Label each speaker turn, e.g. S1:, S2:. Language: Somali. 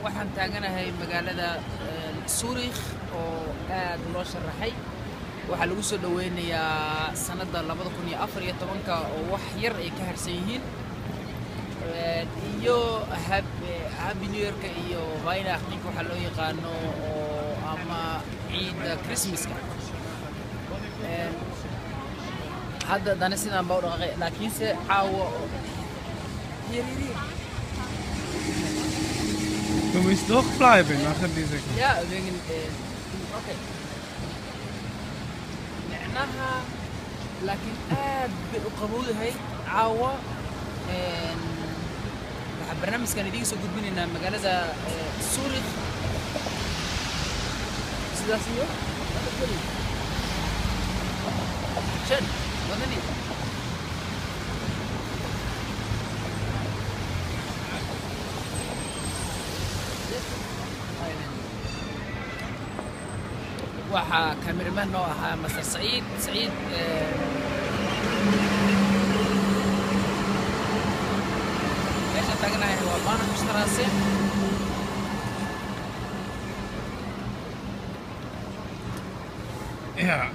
S1: waxaan taaganahay magaalada Zurich oo aad loo sharaxay waxa lagu soo dhaweynayaa sanada 2014 oo wax yar ay ka harsan yihiin iyo happy new year iyo Weihnachten waxa loo yaqaano oo ama ciida Christmaska hadda dana sidaan baa u dhaqay laakiinse caawa yiri
S2: Du musst doch bleiben nachher dieser.
S1: Ja, wegen okay. معناها لكن بقبول هاي عاوة برنامج كان يديك سو قد مننا مقالة سوريخ سداسيو شد وضني waxaa cameraman noo ahaa Mr. Said meesha taaganahay waa baana mushtaraase
S2: Ja.